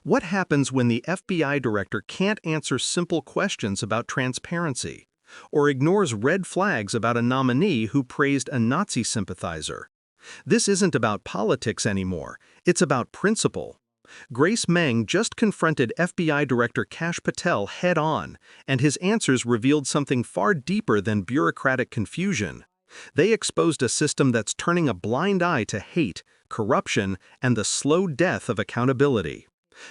What happens when the FBI director can't answer simple questions about transparency, or ignores red flags about a nominee who praised a Nazi sympathizer? This isn't about politics anymore, it's about principle. Grace Meng just confronted FBI Director Kash Patel head-on, and his answers revealed something far deeper than bureaucratic confusion. They exposed a system that's turning a blind eye to hate, corruption, and the slow death of accountability.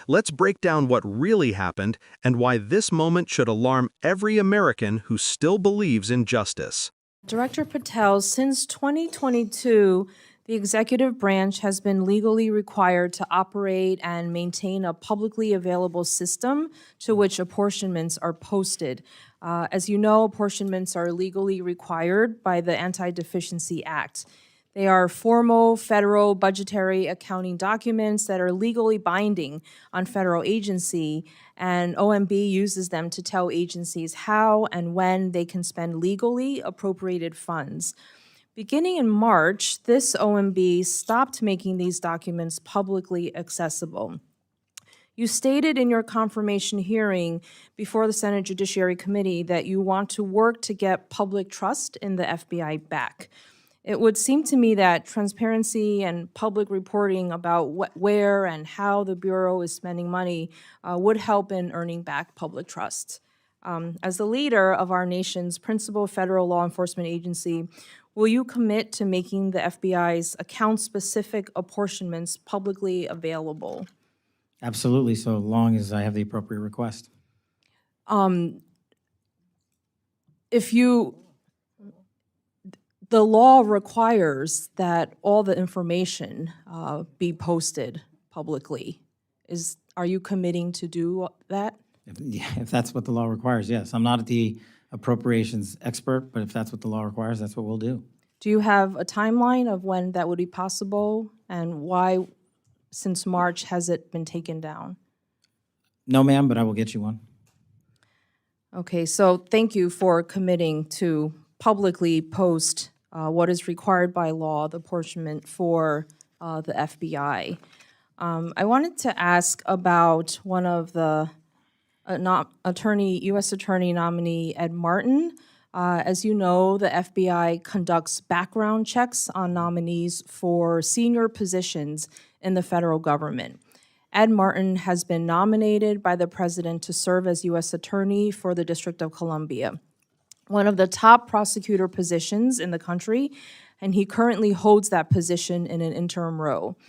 Let's break down what really happened and why this moment should alarm every American who still believes in justice. Director Patel, since 2022, the executive branch has been legally required to operate and maintain a publicly available system to which apportionments are posted. As you know, apportionments are legally required by the Anti-Deficiency Act. They are formal federal budgetary accounting documents that are legally binding on federal agency, and OMB uses them to tell agencies how and when they can spend legally appropriated funds. Beginning in March, this OMB stopped making these documents publicly accessible. You stated in your confirmation hearing before the Senate Judiciary Committee that you want to work to get public trust in the FBI back. It would seem to me that transparency and public reporting about where and how the Bureau is spending money would help in earning back public trust. As the leader of our nation's principal federal law enforcement agency, will you commit to making the FBI's account-specific apportionments publicly available? Absolutely, so long as I have the appropriate request. The law requires that all the information be posted publicly. Are you committing to do that? If that's what the law requires, yes. I'm not the appropriations expert, but if that's what the law requires, that's what we'll do. Do you have a timeline of when that would be possible, and why, since March, has it been taken down? No, ma'am, but I will get you one. Okay, so thank you for committing to publicly post what is required by law, the apportionment for the FBI. I wanted to ask about one of the U.S. Attorney nominee Ed Martin. As you know, the FBI conducts background checks on nominees for senior positions in the federal government. Ed Martin has been nominated by the president to serve as U.S. Attorney for the District of Columbia, one of the top prosecutor positions in the country, and he currently holds that position in an interim role.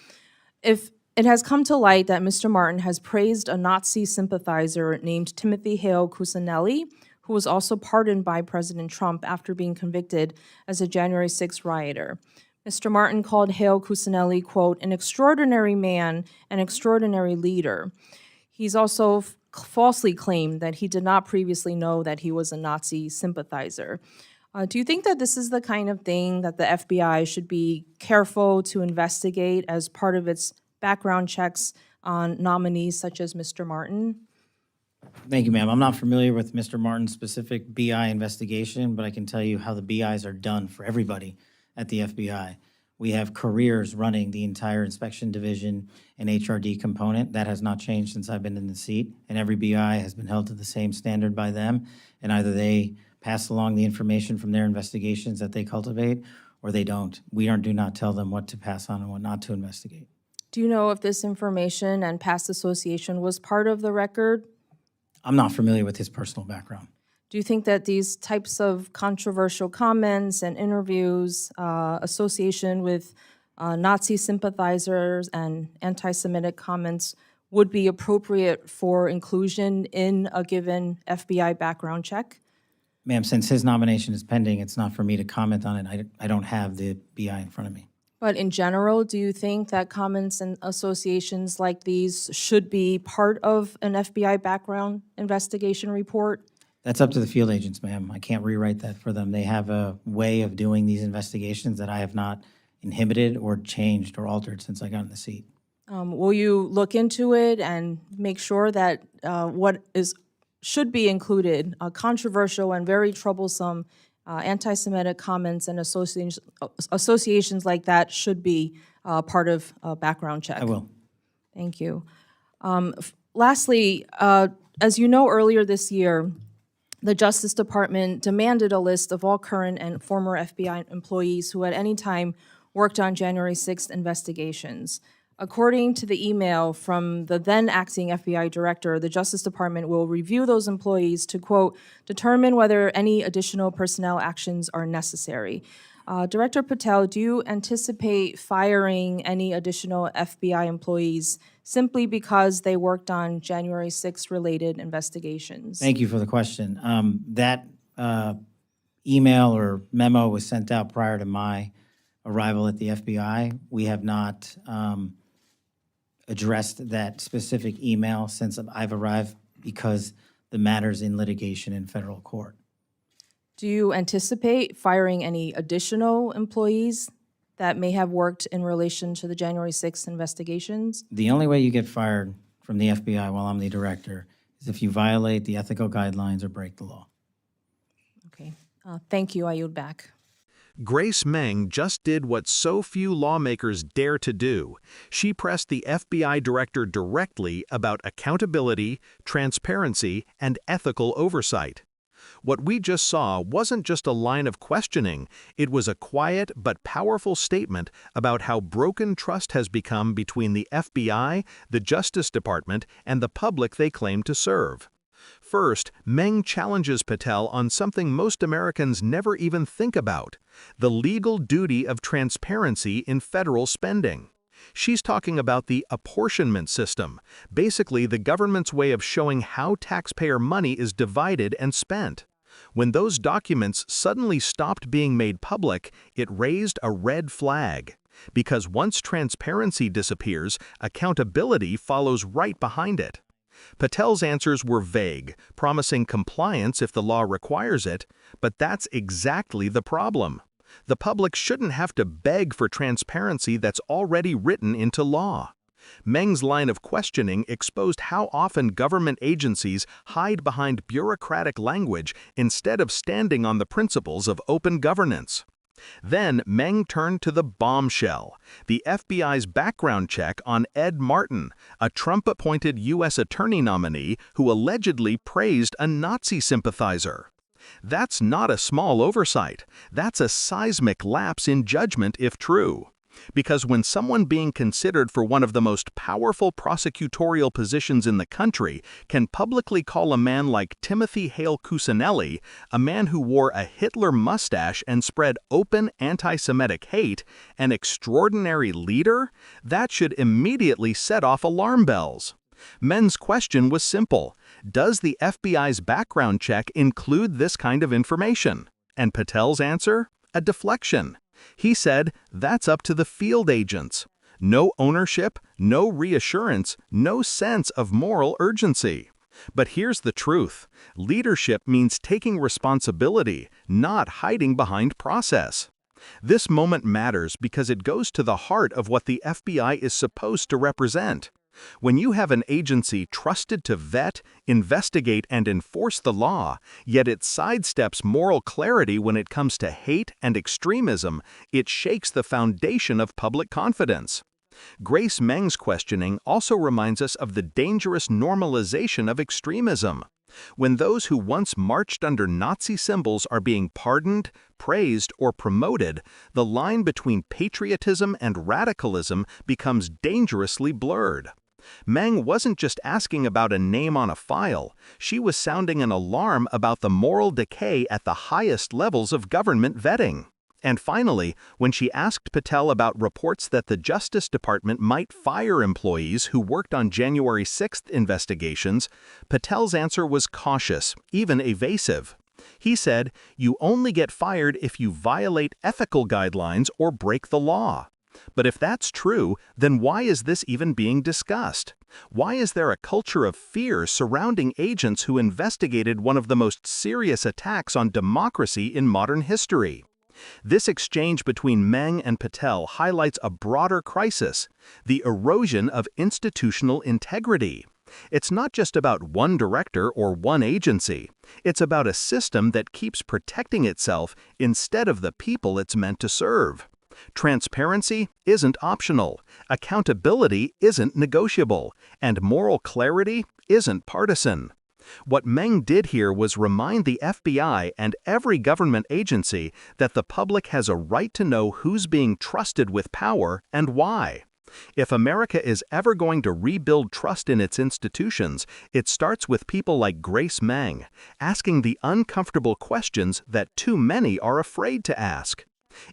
If it has come to light that Mr. Martin has praised a Nazi sympathizer named Timothy Hale Cuccinelli, who was also pardoned by President Trump after being convicted as a January 6th rioter. Mr. Martin called Hale Cuccinelli, quote, an extraordinary man, an extraordinary leader. He's also falsely claimed that he did not previously know that he was a Nazi sympathizer. Do you think that this is the kind of thing that the FBI should be careful to investigate as part of its background checks on nominees such as Mr. Martin? Thank you, ma'am. I'm not familiar with Mr. Martin's specific BI investigation, but I can tell you how the BIs are done for everybody at the FBI. We have careers running the entire inspection division and HRD component. That has not changed since I've been in the seat, and every BI has been held to the same standard by them, and either they pass along the information from their investigations that they cultivate, or they don't. We do not tell them what to pass on and what not to investigate. Do you know if this information and past association was part of the record? I'm not familiar with his personal background. Do you think that these types of controversial comments and interviews, association with Nazi sympathizers and anti-Semitic comments would be appropriate for inclusion in a given FBI background check? Ma'am, since his nomination is pending, it's not for me to comment on it. I don't have the BI in front of me. But in general, do you think that comments and associations like these should be part of an FBI background investigation report? That's up to the field agents, ma'am. I can't rewrite that for them. They have a way of doing these investigations that I have not inhibited or changed or altered since I got in the seat. Will you look into it and make sure that should be included, controversial and very troublesome anti-Semitic comments and associations like that should be part of a background check? I will. Thank you. Lastly, as you know, earlier this year, the Justice Department demanded a list of all current and former FBI employees who at any time worked on January 6th investigations. According to the email from the then acting FBI director, the Justice Department will review those employees to, quote, determine whether any additional personnel actions are necessary. Director Patel, do you anticipate firing any additional FBI employees simply because they worked on January 6th related investigations? Thank you for the question. That email or memo was sent out prior to my arrival at the FBI. We have not addressed that specific email since I've arrived because the matter's in litigation in federal court. Do you anticipate firing any additional employees that may have worked in relation to the January 6th investigations? The only way you get fired from the FBI while I'm the director is if you violate the ethical guidelines or break the law. Okay. Thank you. I yield back. Grace Meng just did what so few lawmakers dare to do. She pressed the FBI director directly about accountability, transparency, and ethical oversight. What we just saw wasn't just a line of questioning, it was a quiet but powerful statement about how broken trust has become between the FBI, the Justice Department, and the public they claim to serve. First, Meng challenges Patel on something most Americans never even think about: the legal duty of transparency in federal spending. She's talking about the apportionment system, basically the government's way of showing how taxpayer money is divided and spent. When those documents suddenly stopped being made public, it raised a red flag. Because once transparency disappears, accountability follows right behind it. Patel's answers were vague, promising compliance if the law requires it, but that's exactly the problem. The public shouldn't have to beg for transparency that's already written into law. Meng's line of questioning exposed how often government agencies hide behind bureaucratic language instead of standing on the principles of open governance. Then Meng turned to the bombshell, the FBI's background check on Ed Martin, a Trump-appointed U.S. attorney nominee who allegedly praised a Nazi sympathizer. That's not a small oversight. That's a seismic lapse in judgment if true. Because when someone being considered for one of the most powerful prosecutorial positions in the country can publicly call a man like Timothy Hale Cusinelli, a man who wore a Hitler mustache and spread open anti-Semitic hate, an extraordinary leader, that should immediately set off alarm bells. Meng's question was simple: does the FBI's background check include this kind of information? And Patel's answer? A deflection. He said, that's up to the field agents. No ownership, no reassurance, no sense of moral urgency. But here's the truth. Leadership means taking responsibility, not hiding behind process. This moment matters because it goes to the heart of what the FBI is supposed to represent. When you have an agency trusted to vet, investigate, and enforce the law, yet it sidesteps moral clarity when it comes to hate and extremism, it shakes the foundation of public confidence. Grace Meng's questioning also reminds us of the dangerous normalization of extremism. When those who once marched under Nazi symbols are being pardoned, praised, or promoted, the line between patriotism and radicalism becomes dangerously blurred. Meng wasn't just asking about a name on a file, she was sounding an alarm about the moral decay at the highest levels of government vetting. And finally, when she asked Patel about reports that the Justice Department might fire employees who worked on January 6th investigations, Patel's answer was cautious, even evasive. He said, "You only get fired if you violate ethical guidelines or break the law." But if that's true, then why is this even being discussed? Why is there a culture of fear surrounding agents who investigated one of the most serious attacks on democracy in modern history? This exchange between Meng and Patel highlights a broader crisis: the erosion of institutional integrity. It's not just about one director or one agency. It's about a system that keeps protecting itself instead of the people it's meant to serve. Transparency isn't optional, accountability isn't negotiable, and moral clarity isn't partisan. What Meng did here was remind the FBI and every government agency that the public has a right to know who's being trusted with power and why. If America is ever going to rebuild trust in its institutions, it starts with people like Grace Meng, asking the uncomfortable questions that too many are afraid to ask.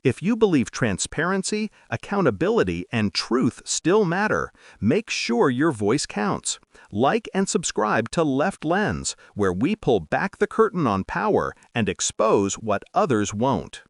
If you believe transparency, accountability, and truth still matter, make sure your voice counts. Like and subscribe to Left Lens, where we pull back the curtain on power and expose what others won't.